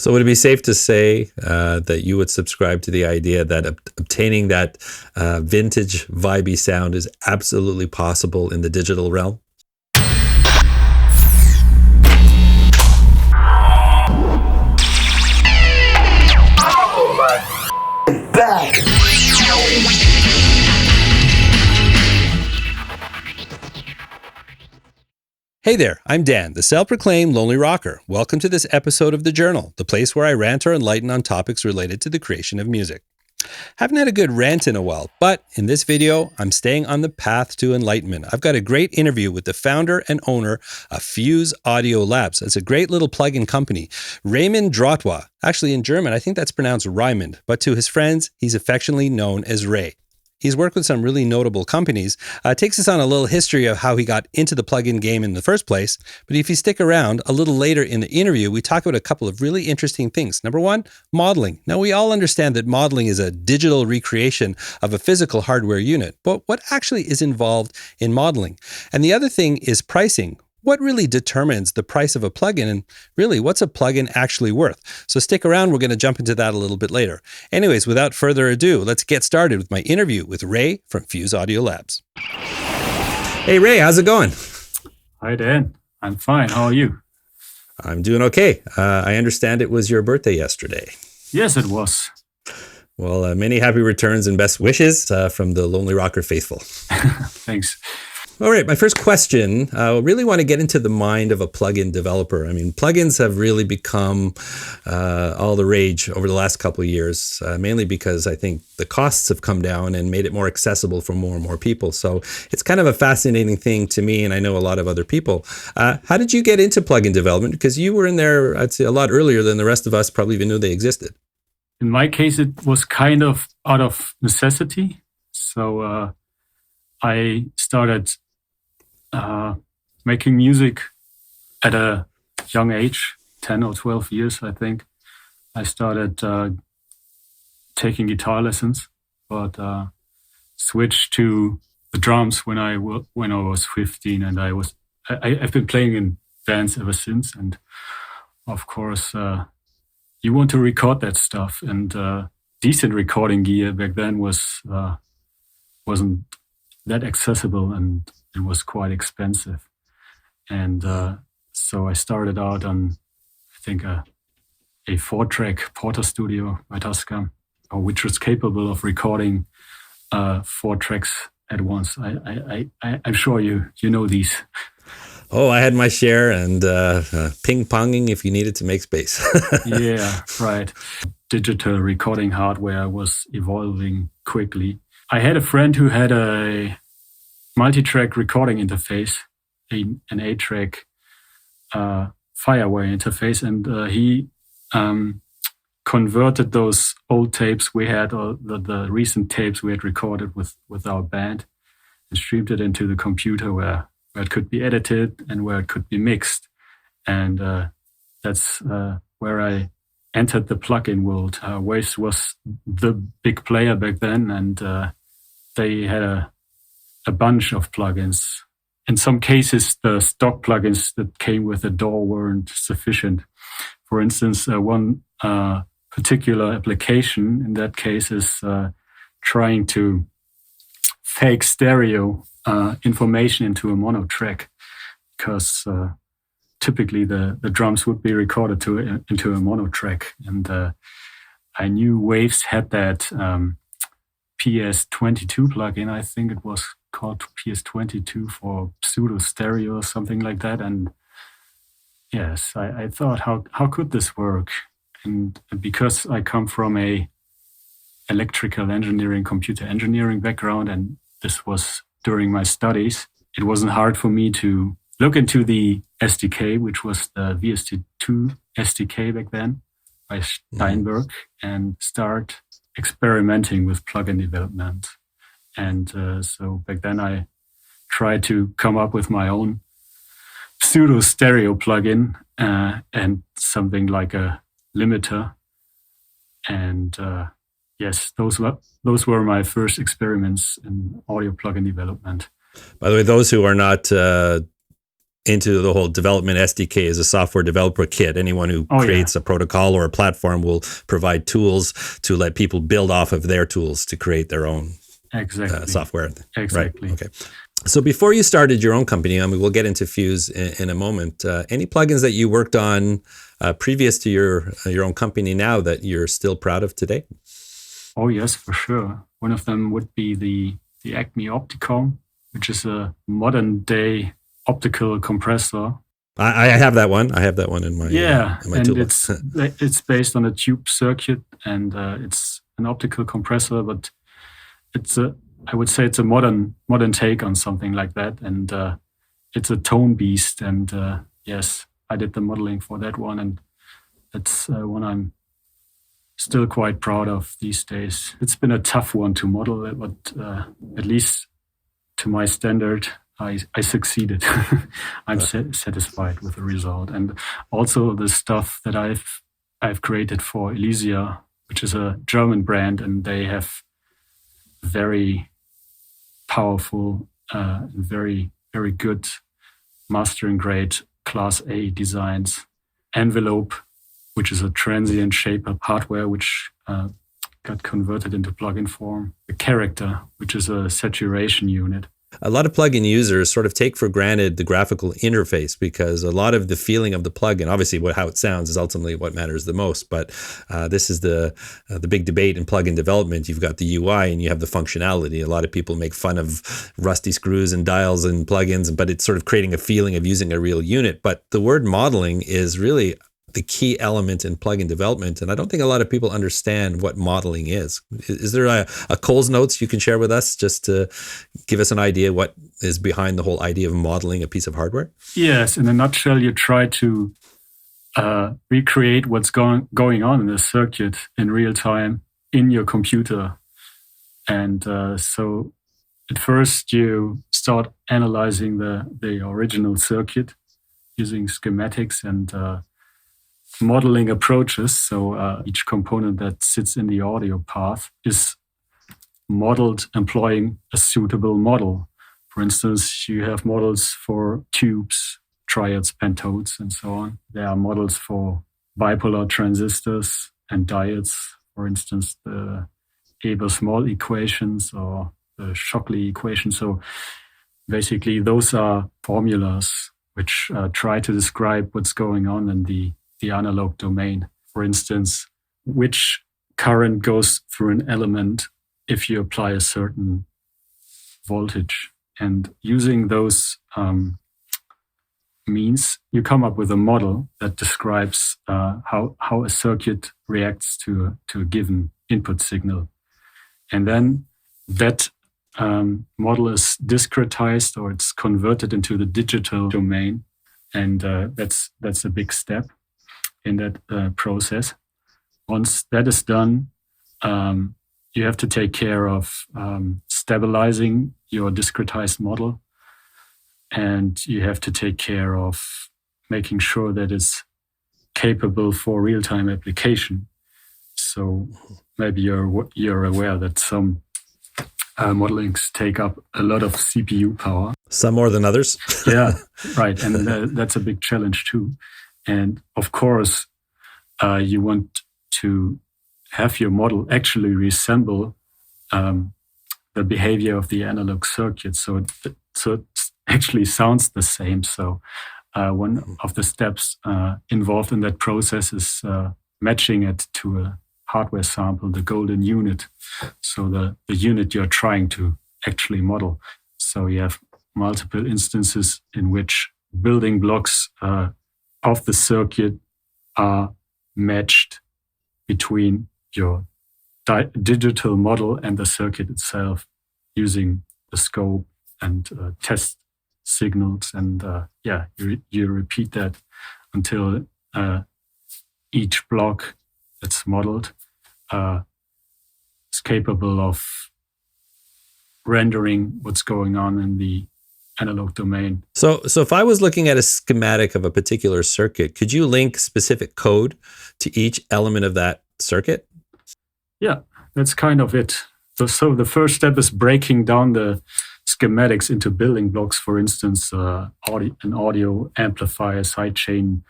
So would it be safe to say that you would subscribe to the idea that obtaining that vintage vibey sound is absolutely possible in the digital realm? Back. Hey there, I'm Dan, the self-proclaimed Lonely Rocker. Welcome to this episode of The Journal, the place where I rant or enlighten on topics related to the creation of music. Haven't had a good rant in a while, but in this video, I'm staying on the path to enlightenment. I've got a great interview with the founder and owner of Fuse Audio Labs. It's a great little plug-in company. Reimund Dratwa. Actually, in German, I think that's pronounced Reimund, but to his friends, he's affectionately known as Ray. He's worked with some really notable companies. Takes us on a little history of how he got into the plugin game in the first place. But if you stick around, a little later in the interview, we talk about a couple of really interesting things. Number one, modeling. Now, we all understand that modeling is a digital recreation of a physical hardware unit. But what actually is involved in modeling? And the other thing is pricing. What really determines the price of a plugin, and really, what's a plugin actually worth? So stick around, we're going to jump into that a little bit later. Anyways, without further ado, let's get started with my interview with Ray from Fuse Audio Labs. Hey Ray, how's it going? Hi Dan, I'm fine. How are you? I'm doing okay. I understand it was your birthday yesterday. Yes, it was. Well, many happy returns and best wishes from the Lonely Rocker faithful. Thanks. All right, my first question, I really want to get into the mind of a plugin developer. I mean, plugins have really become all the rage over the last couple of years, mainly because I think the costs have come down and made it more accessible for more and more people. So it's kind of a fascinating thing to me, and I know a lot of other people. How did you get into plugin development? Because you were in there, I'd say, a lot earlier than the rest of us probably even knew they existed. In my case, it was kind of out of necessity. So I started making music at a young age, 10 or 12 years, I think. I started taking guitar lessons, but switched to the drums when I was 15, and I've been playing in bands ever since. And of course, you want to record that stuff, and decent recording gear back then wasn't that accessible, and it was quite expensive. And so I started out on, I think, a 4-track Porter Studio by Tascam, which was capable of recording 4 tracks at once. I'm sure you know these. Oh, I had my share, and ping-ponging if you needed to make space. Yeah, right. Digital recording hardware was evolving quickly. I had a friend who had a multi-track recording interface, an 8-track Firewire interface, and he converted those old tapes we had, or the recent tapes we had recorded with our band, and streamed it into the computer where it could be edited and where it could be mixed. And that's where I entered the plugin world. Waves was the big player back then, and they had a bunch of plugins. In some cases, the stock plugins that came with the DAW weren't sufficient. For instance, one particular application in that case is trying to fake stereo information into a mono track, because typically the drums would be recorded into a mono track. And I knew Waves had that PS22 plugin. I think it was called PS22 for pseudo stereo or something like that. And yes, I thought, how could this work? And because I come from a electrical engineering, computer engineering background, and this was during my studies, it wasn't hard for me to look into the SDK, which was the VST2 SDK back then by Steinberg, and start experimenting with plugin development. And so back then I tried to come up with my own pseudo stereo plugin and something like a limiter. And yes, those were my first experiments in audio plugin development. By the way, those who are not into the whole development SDK as a software developer kit. Anyone who creates a protocol or a platform will provide tools to let people build off of their tools to create their own software. Exactly. Right. Okay. So before you started your own company, I mean, we'll get into Fuse in a moment. Any plugins that you worked on previous to your own company now that you're still proud of today? Oh yes, for sure. One of them would be the Acme Opticom, which is a modern day optical compressor. I have that one. I have that one in my and toolbox. it's based on a tube circuit, and it's an optical compressor, but I would say it's a modern take on something like that, and it's a tone beast. And yes, I did the modeling for that one, and that's one I'm still quite proud of these days. It's been a tough one to model, but at least to my standard, I succeeded. I'm satisfied with the result. And also the stuff that I've created for Elysia, which is a German brand, and they have very powerful, very, very good mastering grade Class A designs. Envelope, which is a transient shape of hardware, which got converted into plugin form. The Character, which is a saturation unit. A lot of plugin users sort of take for granted the graphical interface because a lot of the feeling of the plugin, obviously how it sounds is ultimately what matters the most. But this is the big debate in plugin development. You've got the UI and you have the functionality. A lot of people make fun of rusty screws and dials and plugins, but it's sort of creating a feeling of using a real unit. But the word modeling is really the key element in plugin development. And I don't think a lot of people understand what modeling is. Is there a Cole's Notes you can share with us just to give us an idea what is behind the whole idea of modeling a piece of hardware? Yes. In a nutshell, you try to recreate what's going on in the circuit in real time in your computer. And so at first you start analyzing the original circuit using schematics and modeling approaches. So each component that sits in the audio path is modeled employing a suitable model. For instance, you have models for tubes, triads, pentodes, and so on. There are models for bipolar transistors and diodes. For instance, the Ebers-Moll equations or the Shockley equation. So basically, those are formulas which try to describe what's going on in the analog domain. For instance, which current goes through an element if you apply a certain voltage. And using those means, you come up with a model that describes how a circuit reacts to a given input signal. And then that model is discretized, or it's converted into the digital domain. And that's a big step in that process. Once that is done, you have to take care of stabilizing your discretized model, and you have to take care of making sure that it's capable for real-time application. So maybe you're aware that some modelings take up a lot of CPU power. Some more than others. Yeah, right. And that's a big challenge too. And of course, you want to have your model actually resemble the behavior of the analog circuit. So it actually sounds the same. So one of the steps involved in that process is matching it to a hardware sample, the golden unit. So the unit you're trying to actually model. So you have multiple instances in which building blocks of the circuit are matched between your digital model and the circuit itself using the scope and test signals. And you repeat that until each block that's modeled is capable of rendering what's going on in the analog domain. So if I was looking at a schematic of a particular circuit, could you link specific code to each element of that circuit? Yeah, that's kind of it. So the first step is breaking down the schematics into building blocks, for instance, an audio amplifier, sidechain,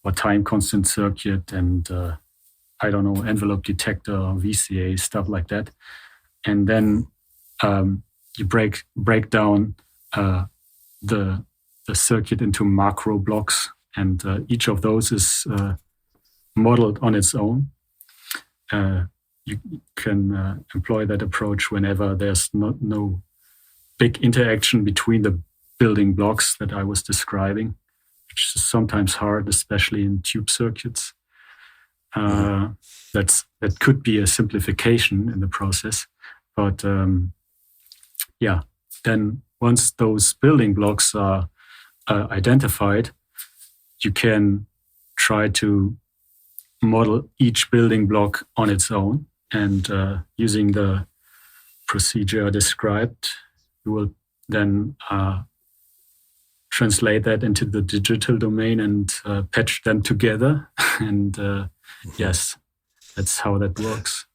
or time constant circuit, and envelope detector, VCA, stuff like that. And then you break down the circuit into macro blocks, and each of those is modeled on its own. You can employ that approach whenever there's no big interaction between the building blocks that I was describing, which is sometimes hard, especially in tube circuits. That could be a simplification in the process. But then once those building blocks are identified, you can try to model each building block on its own. And using the procedure I described, you will then translate that into the digital domain and patch them together. And yes, that's how that works.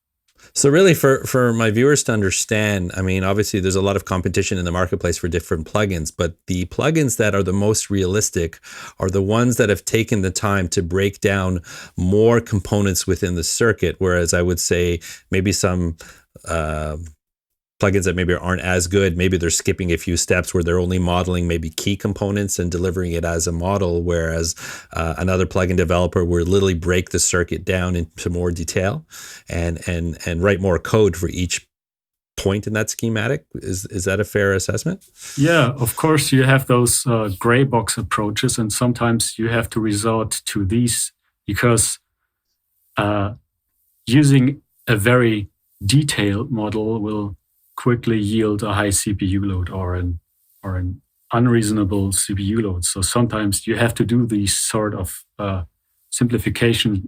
So really for my viewers to understand, I mean, obviously there's a lot of competition in the marketplace for different plugins, but the plugins that are the most realistic are the ones that have taken the time to break down more components within the circuit. Whereas I would say maybe some plugins that maybe aren't as good, maybe they're skipping a few steps where they're only modeling maybe key components and delivering it as a model, whereas another plugin developer will literally break the circuit down into more detail and write more code for each point in that schematic. Is that a fair assessment? Yeah, of course you have those gray box approaches, and sometimes you have to resort to these because using a very detailed model will quickly yield a high CPU load or an unreasonable CPU load. So sometimes you have to do these sort of simplifications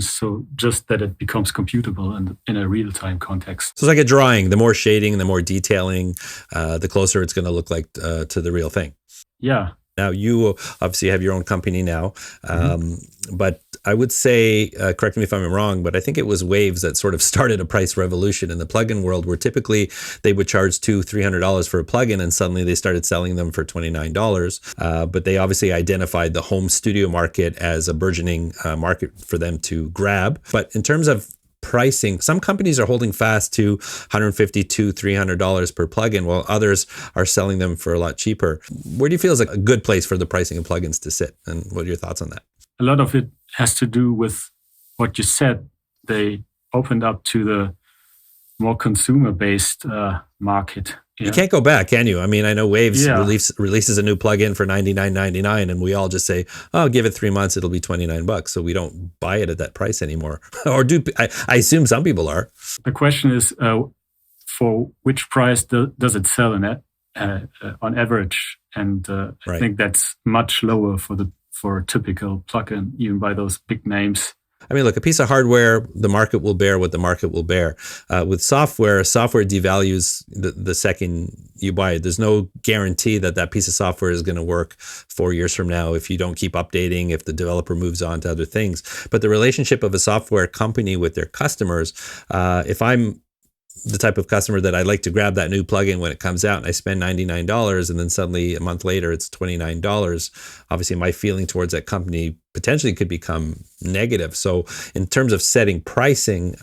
so just that it becomes computable and in a real-time context. So it's like a drawing. The more shading, the more detailing, the closer it's going to look like to the real thing. Yeah. Now, you obviously have your own company now, but I would say, correct me if I'm wrong, but I think it was Waves that sort of started a price revolution in the plugin world where typically they would charge $200-$300 for a plugin and suddenly they started selling them for $29. But they obviously identified the home studio market as a burgeoning market for them to grab. But in terms of pricing, some companies are holding fast to $150 to $300 per plugin, while others are selling them for a lot cheaper. Where do you feel is a good place for the pricing of plugins to sit? And what are your thoughts on that? A lot of it has to do with what you said. They opened up to the more consumer-based market. Yeah. You can't go back, can you? I mean, I know Waves releases a new plugin for $99.99, and we all just say, "Oh, give it 3 months; it'll be $29." So we don't buy it at that price anymore, or do? I assume some people are. The question is, for which price does it sell on average? And I think that's much lower for a typical plugin, even by those big names. I mean, look, a piece of hardware, the market will bear what the market will bear. With software devalues the second you buy it. There's no guarantee that piece of software is going to work 4 years from now if you don't keep updating, if the developer moves on to other things. But the relationship of a software company with their customers, if I'm the type of customer that I like to grab that new plugin when it comes out and I spend $99 and then suddenly a month later it's $29, obviously my feeling towards that company potentially could become negative. So in terms of setting pricing,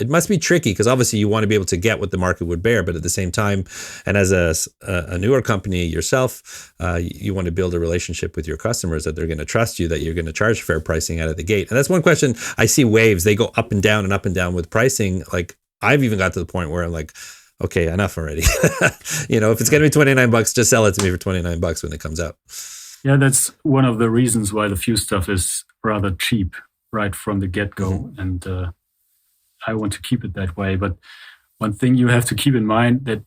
it must be tricky because obviously you want to be able to get what the market would bear, but at the same time, and as a newer company yourself, you want to build a relationship with your customers that they're going to trust you, that you're going to charge fair pricing out of the gate. And that's one question I see Waves, they go up and down with pricing. Like I've even got to the point where I'm like, okay, enough already. If it's going to be $29, just sell it to me for $29 when it comes out. Yeah, that's one of the reasons why the Fuse stuff is rather cheap right from the get-go. Mm-hmm. And I want to keep it that way. But one thing you have to keep in mind that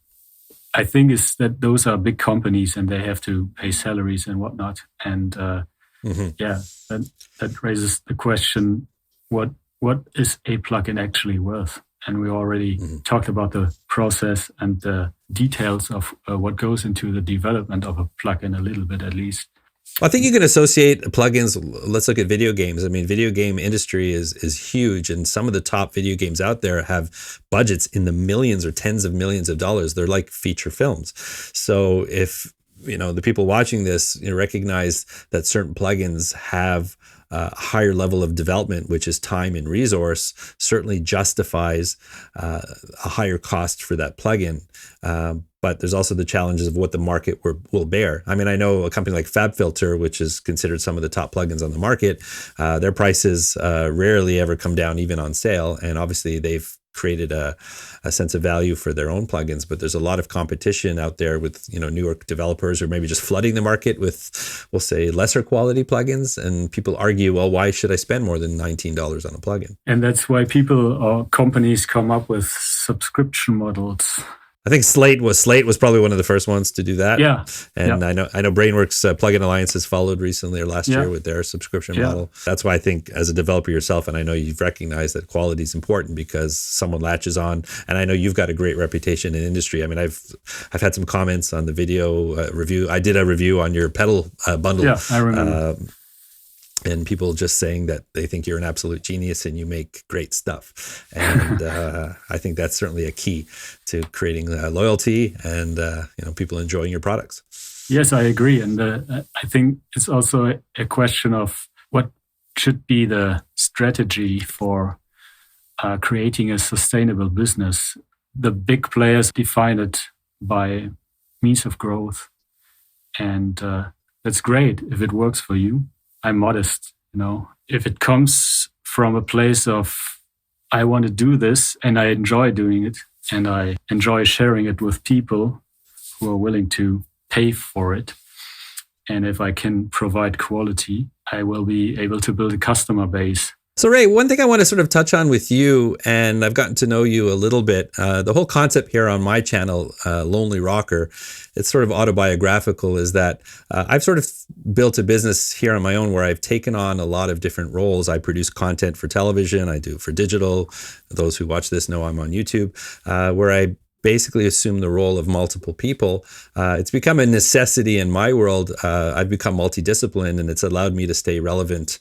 I think is that those are big companies and they have to pay salaries and whatnot. And that raises the question, what is a plugin actually worth? And we already talked about the process and the details of what goes into the development of a plugin a little bit at least. I think you can associate plugins. Let's look at video games. I mean, video game industry is huge, and some of the top video games out there have budgets in the millions or tens of millions of dollars. They're like feature films. So if the people watching this recognize that certain plugins have a higher level of development, which is time and resource, certainly justifies a higher cost for that plugin. But there's also the challenges of what the market will bear. I mean, I know a company like FabFilter, which is considered some of the top plugins on the market, their prices rarely ever come down even on sale. And obviously they've created a sense of value for their own plugins, but there's a lot of competition out there with newer developers who are maybe just flooding the market with, we'll say, lesser quality plugins, and people argue, well, why should I spend more than $19 on a plugin? And that's why people or companies come up with subscription models. I think Slate was probably one of the first ones to do that. Yeah. And I know Brainworks Plugin Alliance has followed recently or last year with their subscription model. That's why I think as a developer yourself, and I know you've recognized that quality is important because someone latches on, and I know you've got a great reputation in industry. I mean, I've had some comments on the video review. I did a review on your pedal bundle. Yeah, I remember. And people just saying that they think you're an absolute genius and you make great stuff. And I think that's certainly a key to creating loyalty and people enjoying your products. Yes, I agree. And I think it's also a question of what should be the strategy for creating a sustainable business. The big players define it by means of growth. And that's great if it works for you. I'm modest, if it comes from a place of, I want to do this and I enjoy doing it and I enjoy sharing it with people who are willing to pay for it. And if I can provide quality, I will be able to build a customer base. So Ray, one thing I want to sort of touch on with you, and I've gotten to know you a little bit, the whole concept here on my channel, Lonely Rocker, it's sort of autobiographical, is that I've sort of built a business here on my own where I've taken on a lot of different roles. I produce content for television, I do for digital. Those who watch this know I'm on YouTube, where I basically assume the role of multiple people. It's become a necessity in my world. I've become multidisciplined, and it's allowed me to stay relevant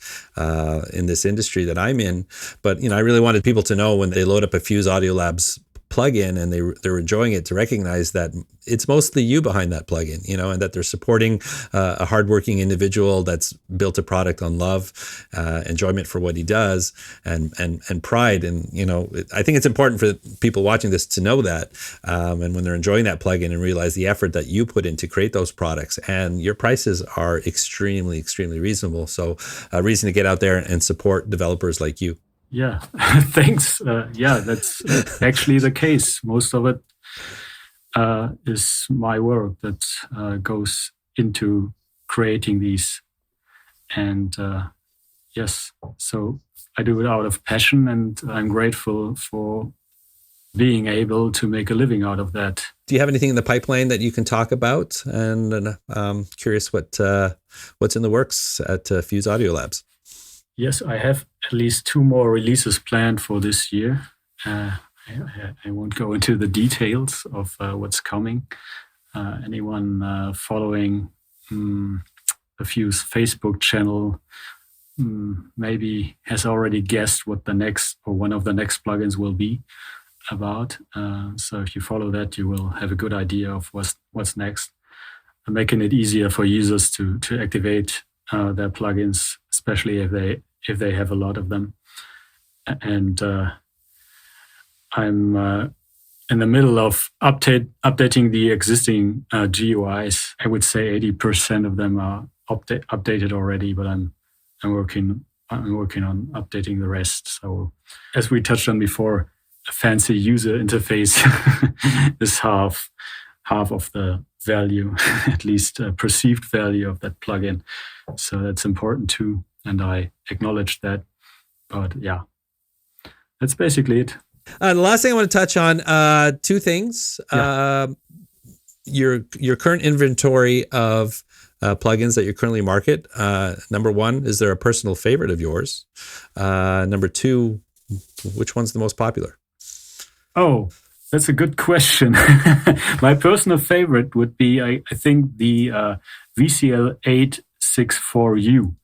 in this industry that I'm in. But I really wanted people to know when they load up a Fuse Audio Labs plugin and they're enjoying it, to recognize that it's mostly you behind that plugin, and that they're supporting a hardworking individual that's built a product on love, enjoyment for what he does, and pride. And I think it's important for people watching this to know that, and when they're enjoying that plugin and realize the effort that you put in to create those products, and your prices are extremely, extremely reasonable. So a reason to get out there and support developers like you. Yeah, thanks. That's actually the case. Most of it is my work that goes into creating these. And yes, so I do it out of passion, and I'm grateful for being able to make a living out of that. Do you have anything in the pipeline that you can talk about? And curious what's in the works at Fuse Audio Labs. Yes, I have at least 2 more releases planned for this year. I won't go into the details of what's coming. Anyone following the Fuse Facebook channel maybe has already guessed what the next or one of the next plugins will be about. So if you follow that, you will have a good idea of what's next. I'm making it easier for users to activate their plugins, especially if they have a lot of them. And I'm in the middle of updating the existing GUIs. I would say 80% of them are updated already, but I'm working on updating the rest. So as we touched on before, a fancy user interface is half of the value, at least perceived value of that plugin. So that's important too, and I acknowledge that. But yeah, that's basically it. The last thing I want to touch on, 2 things. Yeah. Your current inventory of plugins that you currently market. Number 1, is there a personal favorite of yours? Number 2, which one's the most popular? Oh, that's a good question. My personal favorite would be, I think, the VCL 8 864U,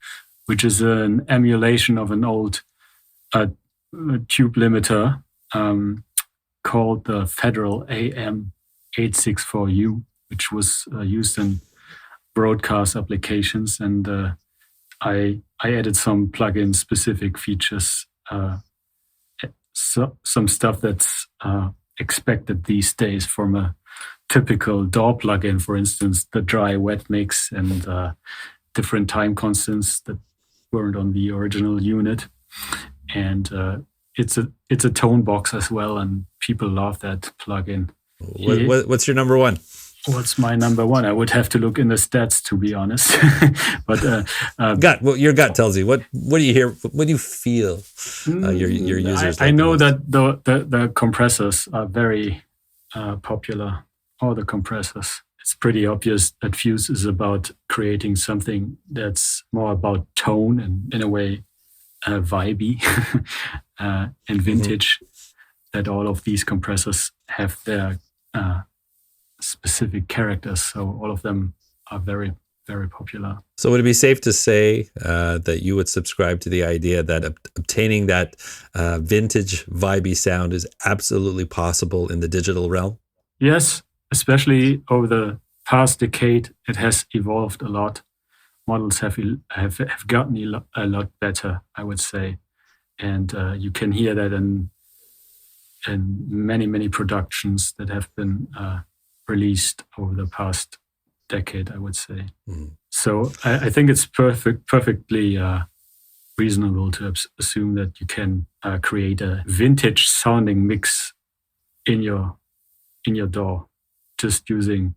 which is an emulation of an old tube limiter called the Federal AM 864U, which was used in broadcast applications. And I added some plugin specific features, some stuff that's expected these days from a typical DAW plugin, for instance, the dry wet mix and different time constants that weren't on the original unit. And it's a tone box as well, and people love that plugin. What's your number one? What's my number one? I would have to look in the stats, to be honest. But your gut tells you. What do you hear? What do you feel? Your users. I know that the compressors are very popular. All the compressors. It's pretty obvious that Fuse is about creating something that's more about tone and, in a way, vibey and vintage. That all of these compressors have their specific characters, so all of them are very, very popular. So would it be safe to say that you would subscribe to the idea that obtaining that vintage vibey sound is absolutely possible in the digital realm? Yes, especially over the past decade, it has evolved a lot. Models have gotten a lot better, I would say, and you can hear that in many productions that have been released over the past decade, I would say. So I think it's perfectly reasonable to assume that you can create a vintage sounding mix in your DAW, just using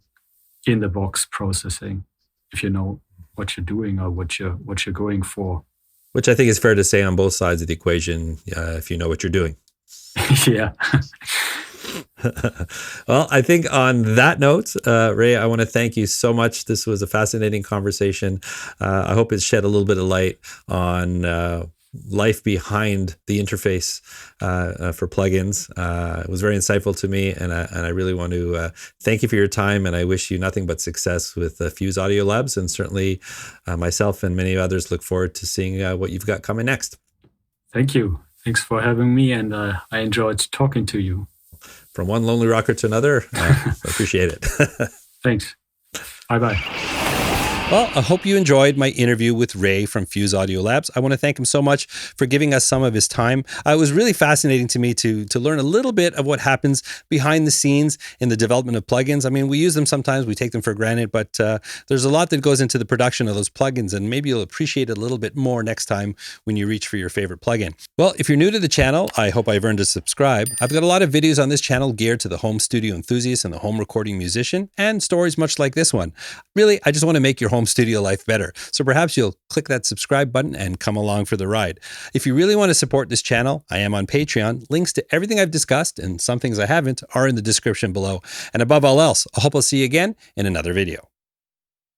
in the box processing, if you know what you're doing or what you're going for. Which I think is fair to say on both sides of the equation, if you know what you're doing. Yeah. Well, I think on that note, Ray, I want to thank you so much. This was a fascinating conversation. I hope it shed a little bit of light on life behind the interface for plugins. It was very insightful to me, and I really want to thank you for your time, and I wish you nothing but success with Fuse Audio Labs, and certainly myself and many others look forward to seeing what you've got coming next. Thank you. Thanks for having me, and I enjoyed talking to you. From one lonely rocker to another, I appreciate it. Thanks. Bye-bye. Well, I hope you enjoyed my interview with Ray from Fuse Audio Labs. I want to thank him so much for giving us some of his time. It was really fascinating to me to learn a little bit of what happens behind the scenes in the development of plugins. I mean, we use them sometimes, we take them for granted, but there's a lot that goes into the production of those plugins, and maybe you'll appreciate it a little bit more next time when you reach for your favorite plugin. Well, if you're new to the channel, I hope I've earned a subscribe. I've got a lot of videos on this channel geared to the home studio enthusiast and the home recording musician, and stories much like this one. Really, I just want to make your home studio life better. So perhaps you'll click that subscribe button and come along for the ride. If you really want to support this channel, I am on Patreon. Links to everything I've discussed and some things I haven't are in the description below. And above all else, I hope I'll see you again in another video.